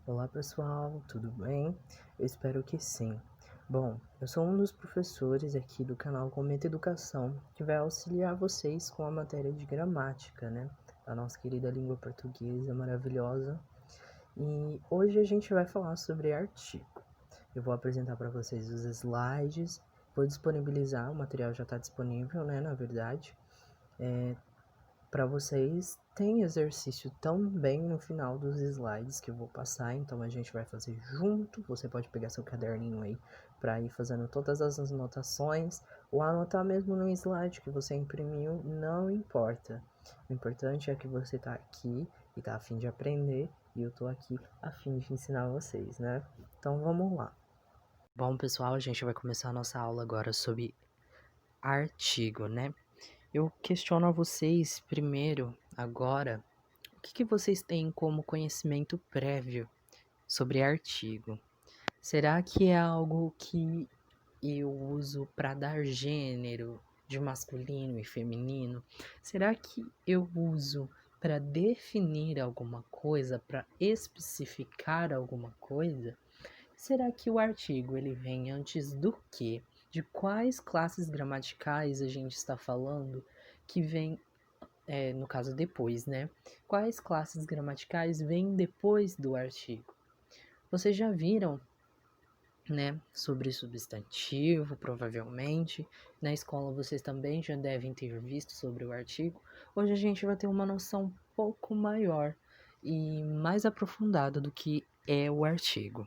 Olá pessoal, tudo bem? Eu espero que sim. Bom, eu sou um dos professores aqui do canal Cometa Educação que vai auxiliar vocês com a matéria de gramática, né? Da nossa querida língua portuguesa maravilhosa. E hoje a gente vai falar sobre artigo. Eu vou apresentar para vocês os slides, vou disponibilizar, o material já está disponível, né? Na verdade, para vocês. Tem exercício também no final dos slides que eu vou passar, então a gente vai fazer junto. Você pode pegar seu caderninho aí para ir fazendo todas as anotações ou anotar mesmo no slide que você imprimiu, não importa. O importante é que você tá aqui e tá a fim de aprender e eu tô aqui a fim de ensinar vocês, né? Então vamos lá. Bom, pessoal, a gente vai começar a nossa aula agora sobre artigo, né? Eu questiono a vocês primeiro, agora, o que vocês têm como conhecimento prévio sobre artigo? Será que é algo que eu uso para dar gênero de masculino e feminino? Será que eu uso para definir alguma coisa, para especificar alguma coisa? Será que o artigo ele vem antes do quê? De quais classes gramaticais a gente está falando que vem no caso depois, né? Quais classes gramaticais vêm depois do artigo? Vocês já viram, né, sobre substantivo, provavelmente. Na escola vocês também já devem ter visto sobre o artigo. Hoje a gente vai ter uma noção um pouco maior e mais aprofundada do que é o artigo.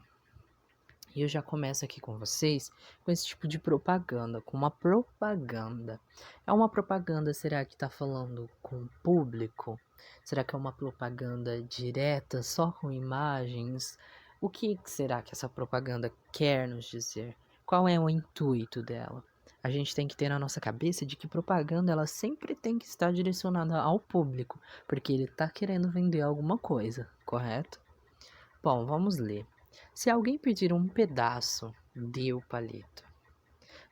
E eu já começo aqui com vocês com esse tipo de propaganda, com uma propaganda. É uma propaganda, será que está falando com o público? Será que é uma propaganda direta, só com imagens? O que será que essa propaganda quer nos dizer? Qual é o intuito dela? A gente tem que ter na nossa cabeça de que propaganda ela sempre tem que estar direcionada ao público, porque ele está querendo vender alguma coisa, correto? Bom, vamos ler. Se alguém pedir um pedaço, dê o palito.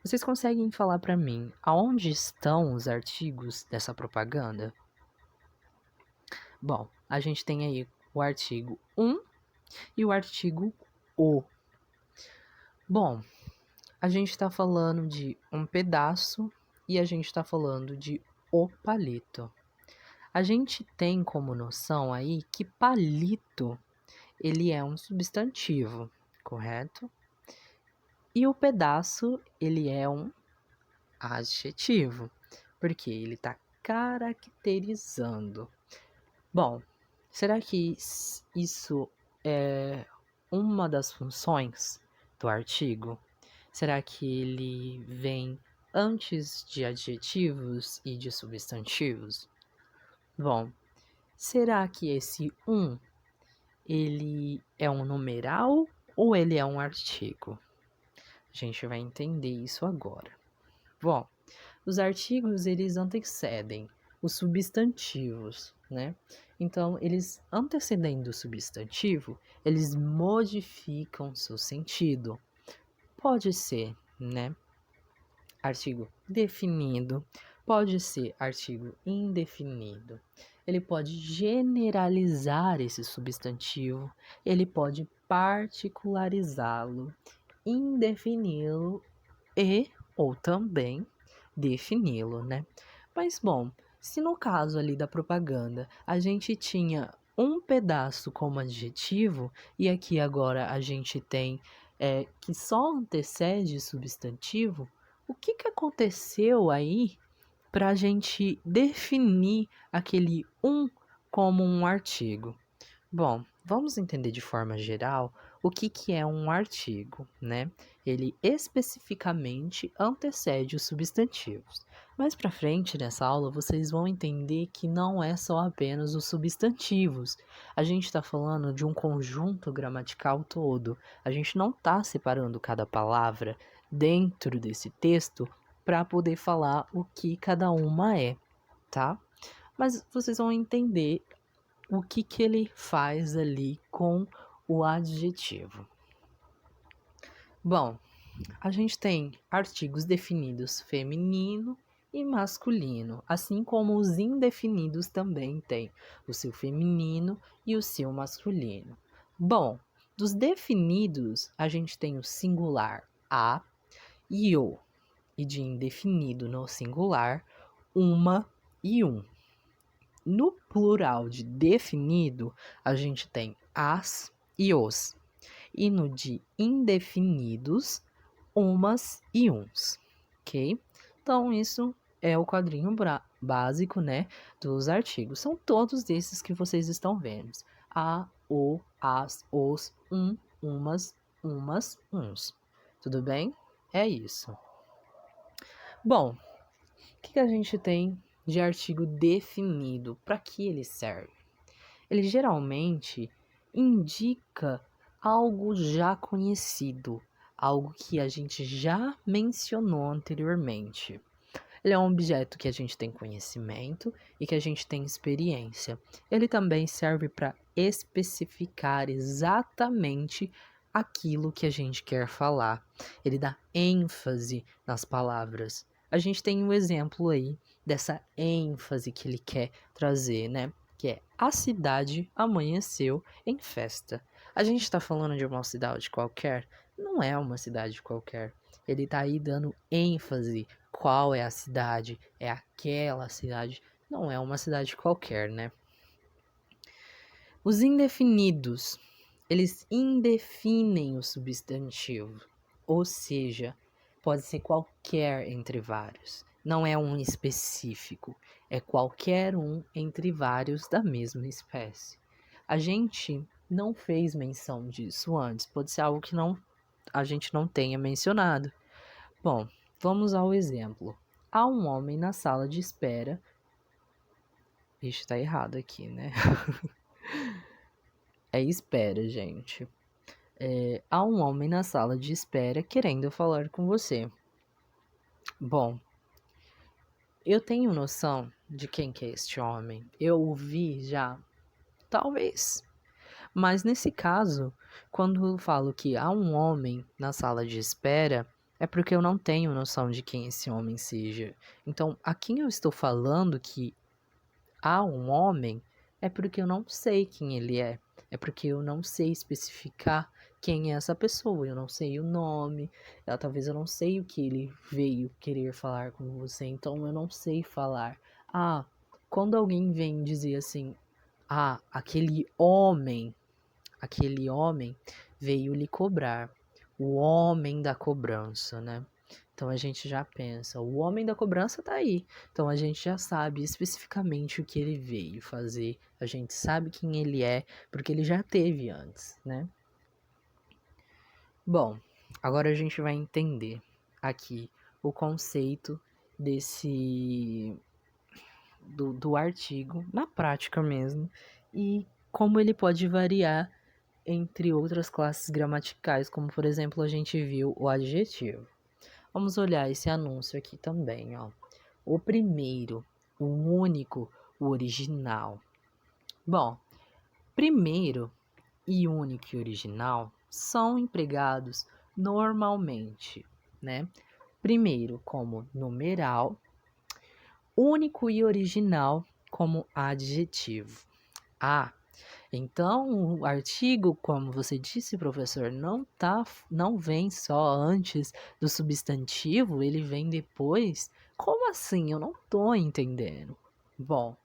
Vocês conseguem falar para mim aonde estão os artigos dessa propaganda? Bom, a gente tem aí o artigo 1 e o artigo o. Bom, a gente está falando de um pedaço e a gente está falando de o palito. A gente tem como noção aí que palito ele é um substantivo, correto? E o pedaço, ele é um adjetivo, porque ele está caracterizando. Bom, será que isso é uma das funções do artigo? Será que ele vem antes de adjetivos e de substantivos? Bom, será que esse ele é um numeral ou ele é um artigo? A gente vai entender isso agora. Bom, os artigos eles antecedem os substantivos, né? Então, eles antecedendo o substantivo, eles modificam seu sentido. Pode ser, né? Artigo definido, pode ser artigo indefinido. Ele pode generalizar esse substantivo, ele pode particularizá-lo, indefini-lo e ou também defini-lo, né? Mas bom, se no caso ali da propaganda a gente tinha um pedaço como adjetivo e aqui agora a gente tem que só antecede substantivo, o que aconteceu aí para a gente definir aquele como um artigo? Bom, vamos entender de forma geral o que é um artigo, né? Ele especificamente antecede os substantivos. Mais para frente nessa aula vocês vão entender que não é só apenas os substantivos. A gente está falando de um conjunto gramatical todo. A gente não está separando cada palavra dentro desse texto para poder falar o que cada uma é, tá? Mas vocês vão entender o que ele faz ali com o adjetivo. Bom, a gente tem artigos definidos feminino e masculino, assim como os indefinidos também têm o seu feminino e o seu masculino. Bom, Dos definidos, a gente tem o singular a e o. E de indefinido no singular, uma e um. No plural de definido, a gente tem as e os. E no de indefinidos, umas e uns. Ok? Então, isso é o quadrinho básico, né, dos artigos. São todos esses que vocês estão vendo. A, o, as, os, umas, uns. Tudo bem? É isso. Bom, o que a gente tem de artigo definido? Para que ele serve? Ele geralmente indica algo já conhecido, algo que a gente já mencionou anteriormente. Ele é um objeto que a gente tem conhecimento e que a gente tem experiência. Ele também serve para especificar exatamente aquilo que a gente quer falar. Ele dá ênfase nas palavras. A gente tem um exemplo aí dessa ênfase que ele quer trazer, né? Que é: a cidade amanheceu em festa. A gente está falando de uma cidade qualquer? Não é uma cidade qualquer. Ele está aí dando ênfase. Qual é a cidade? É aquela cidade. Não é uma cidade qualquer, né? Os indefinidos, eles indefinem o substantivo. Ou seja, pode ser qualquer entre vários. Não é um específico. É qualquer um entre vários da mesma espécie. A gente não fez menção disso antes. Pode ser algo que a gente não tenha mencionado. Bom, vamos ao exemplo. Há um homem na sala de espera. Ixi, tá errado aqui, né? É espera, gente. Há um homem na sala de espera querendo falar com você. Bom, eu tenho noção de quem que é este homem. Eu ouvi já, talvez. Mas nesse caso, quando eu falo que há um homem na sala de espera, é porque eu não tenho noção de quem esse homem seja. Então, a quem eu estou falando que há um homem, é porque eu não sei quem ele é. É porque eu não sei especificar quem é essa pessoa. Eu não sei o nome. Talvez eu não sei o que ele veio querer falar com você. Então eu não sei falar. Quando alguém vem dizer assim: aquele homem veio lhe cobrar. O homem da cobrança, né? Então a gente já pensa, o homem da cobrança tá aí. Então a gente já sabe especificamente o que ele veio fazer. A gente sabe quem ele é, porque ele já teve antes, né? Bom, agora a gente vai entender aqui o conceito do artigo na prática mesmo e como ele pode variar entre outras classes gramaticais, como por exemplo a gente viu o adjetivo. Vamos olhar esse anúncio aqui também, ó. O primeiro, o único, o original. Bom, primeiro e único e original são empregados normalmente, né? Primeiro como numeral, único e original como adjetivo. Então o artigo, como você disse, professor, não vem só antes do substantivo, ele vem depois? Como assim? Eu não tô entendendo. Bom,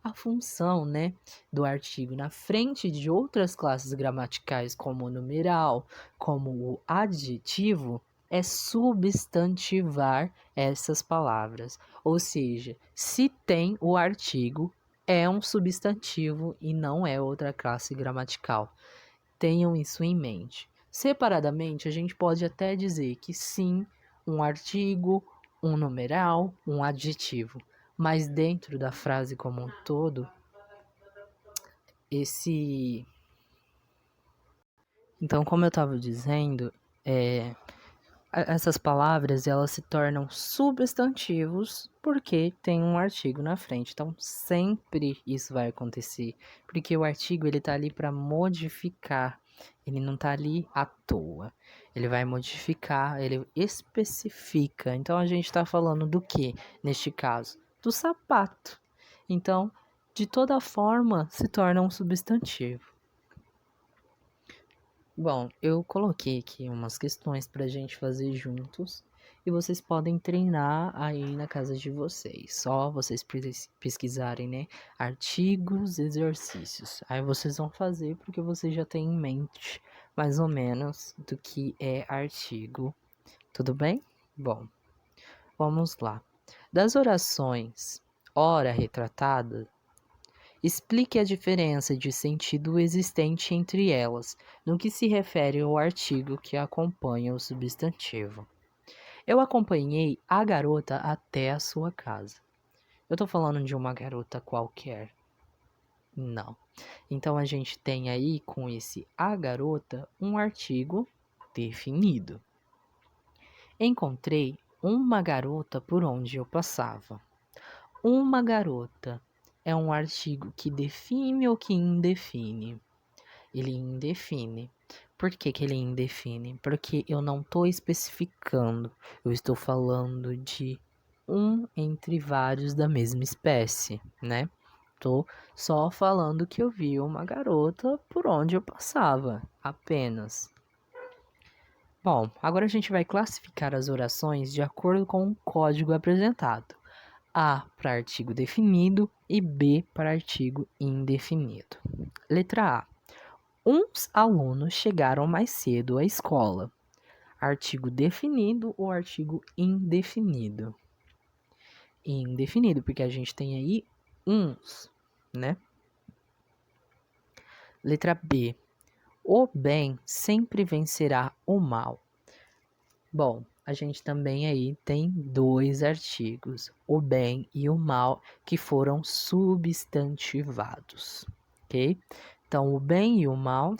a função, né, do artigo na frente de outras classes gramaticais, como o numeral, como o adjetivo, é substantivar essas palavras. Ou seja, se tem o artigo, é um substantivo e não é outra classe gramatical. Tenham isso em mente. Separadamente, a gente pode até dizer que sim, um artigo, um numeral, um adjetivo. Mas dentro da frase como um todo, esse. Então, como eu estava dizendo, essas palavras elas se tornam substantivos porque tem um artigo na frente. Então, sempre isso vai acontecer, porque o artigo ele tá ali para modificar. Ele não tá ali à toa. Ele vai modificar, ele especifica. Então, a gente está falando do que neste caso? Do sapato. Então, de toda forma, se torna um substantivo. Bom, eu coloquei aqui umas questões para a gente fazer juntos e vocês podem treinar aí na casa de vocês. Só vocês pesquisarem, né? Artigos, exercícios. Aí vocês vão fazer porque vocês já têm em mente mais ou menos do que é artigo. Tudo bem? Bom, vamos lá. Das orações ora retratada, explique a diferença de sentido existente entre elas, no que se refere ao artigo que acompanha o substantivo. Eu acompanhei a garota até a sua casa. Eu tô falando de uma garota qualquer? Não. Então a gente tem aí com esse a garota um artigo definido. Encontrei uma garota por onde eu passava. Uma garota é um artigo que define ou que indefine? Ele indefine. Por que que ele indefine? Porque eu não estou especificando. Eu estou falando de um entre vários da mesma espécie, né? Tô só falando que eu vi uma garota por onde eu passava, apenas. Bom, agora a gente vai classificar as orações de acordo com o código apresentado. A para artigo definido e B para artigo indefinido. Letra A. Uns alunos chegaram mais cedo à escola. Artigo definido ou artigo indefinido? Indefinido, porque a gente tem aí uns, né? Letra B. O bem sempre vencerá o mal. Bom, a gente também aí tem dois artigos, o bem e o mal, que foram substantivados, ok? Então, o bem e o mal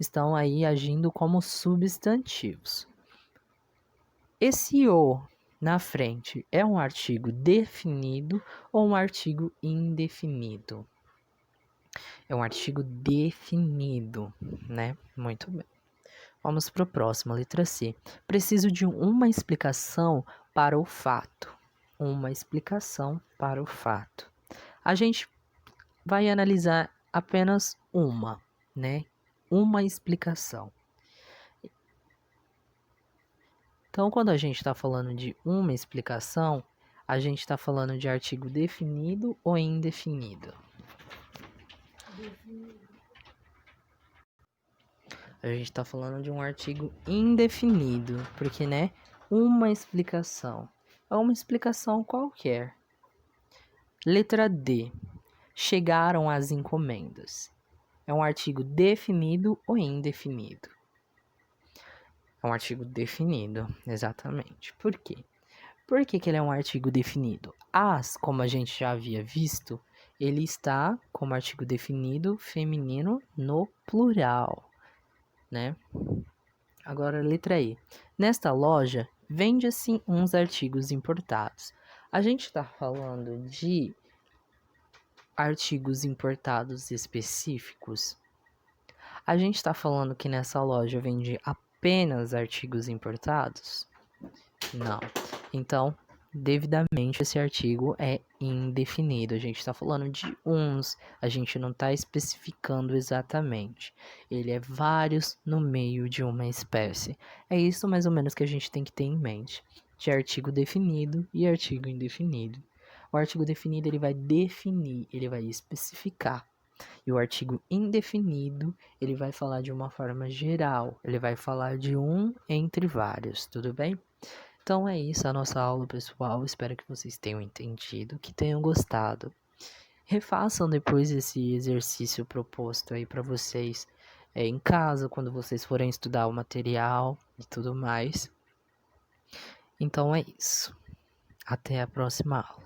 estão aí agindo como substantivos. Esse o na frente é um artigo definido ou um artigo indefinido? É um artigo definido, né? Muito bem. Vamos para o próximo, letra C. Preciso de uma explicação para o fato. Uma explicação para o fato. A gente vai analisar apenas uma, né? Uma explicação. Então, quando a gente está falando de uma explicação, a gente está falando de artigo definido ou indefinido? A gente está falando de um artigo indefinido, porque, né? Uma explicação. É uma explicação qualquer. Letra D. Chegaram as encomendas. É um artigo definido ou indefinido? É um artigo definido, exatamente. Por quê? Por que que ele é um artigo definido? As, como a gente já havia visto, ele está como artigo definido feminino no plural, né? Agora, letra E. Nesta loja, vende-se uns artigos importados. A gente está falando de artigos importados específicos. A gente está falando que nessa loja vende apenas artigos importados? Não. Então, devidamente, esse artigo é indefinido. A gente está falando de uns, a gente não está especificando exatamente. Ele é vários no meio de uma espécie. É isso mais ou menos que a gente tem que ter em mente. De artigo definido e artigo indefinido. O artigo definido ele vai definir, ele vai especificar. E o artigo indefinido, ele vai falar de uma forma geral, ele vai falar de um entre vários, tudo bem? Então é isso a nossa aula, pessoal. Espero que vocês tenham entendido, que tenham gostado. Refaçam depois esse exercício proposto aí para vocês em casa, quando vocês forem estudar o material e tudo mais. Então é isso. Até a próxima aula.